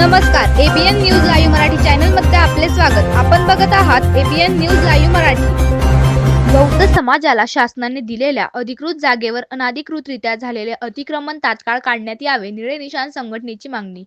नमस्कार, ABN news live Marathi channel मध्ये आपले स्वागत। आपण बघत आहात एबीएन न्यूज लाईव्ह मराठी। बौद्ध समाजाला शासनाने दिलेल्या अधिकृत जागेवर अनधिकृतरित्या झालेले अतिक्रमण तात्काळ काढण्यात यावे, निळे निशाण संघटनेची मागणी।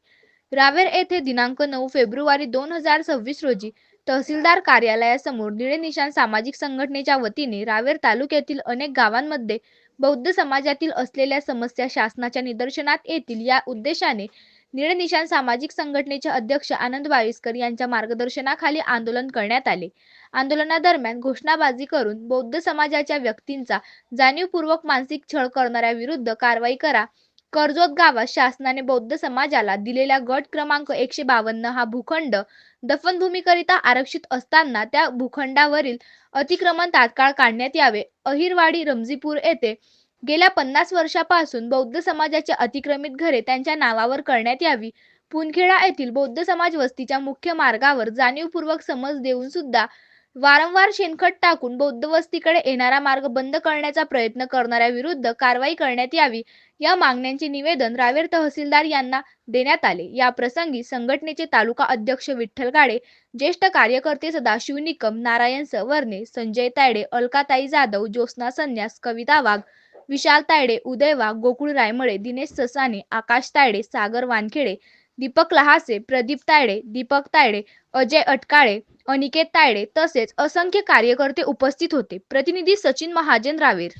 रावेर येथे दिनांक 9 फेब्रुवारी 2026 रोजी तहसीलदार कार्यालयासमोर निळे निशाण सामाजिक संघटनेच्या वतीने रावेर तालुक्यातील अनेक गावांमध्ये बौद्ध समाजातील असलेल्या समस्या शासनाच्या निदर्शनात येतील या उद्देशाने निळे निशाण सामाजिक संघटनेचे अध्यक्ष आनंद बाविस्कर यांच्या मार्गदर्शनाखाली आंदोलन करण्यात आले। आंदोलनादरम्यान घोषणाबाजी करून बौद्ध समाजाच्या व्यक्तींचा जाणीवपूर्वक मानसिक छळ करणाऱ्या विरुद्ध कारवाई करा। कर्जत गावात शासनाने बौद्ध समाजाला दिलेला गट क्रमांक 152 हा भूखंड दफनभूमीकरिता आरक्षित असताना त्या भूखंडावरील अतिक्रमण तात्काळ काढण्यात यावे। अहिरवाडी रमजीपूर येथे गेल्या 50 वर्षापासून बौद्ध समाजाची अतिक्रमित घरे त्यांच्या नावावर करण्यात यावी। पुनखेडा येथील बौद्ध समाज वस्तीच्या मुख्य मार्गावर जाणीवपूर्वक समज देऊन सुद्धा वारंवार शेणखत टाकून बौद्ध वस्तीकडे येणारा मार्ग बंद करण्याचा प्रयत्न करणाऱ्या विरुद्ध कारवाई करण्यात यावी या मागण्यांचे निवेदन रावेर तहसीलदार यांना देण्यात आले। या प्रसंगी संघटनेचे तालुका अध्यक्ष विठ्ठल गाडे, ज्येष्ठ कार्यकर्ते सदाशिव निकम, नारायण सवर्णे, संजय तायडे, अलकाताई जाधव, ज्योत्स्ना संन्यास, कविता वाघ, विशाल तायडे, उदय वाघ, गोकुळ रायमळे, दिनेश ससाने, आकाश तायडे, सागर वानखेडे, दीपक लहासे, प्रदीप तायडे, दीपक तायडे, अजय अटकाळे, अनिकेत तायडे तसेच असंख्य कार्यकर्ते उपस्थित होते। प्रतिनिधी सचिन महाजन, रावेर।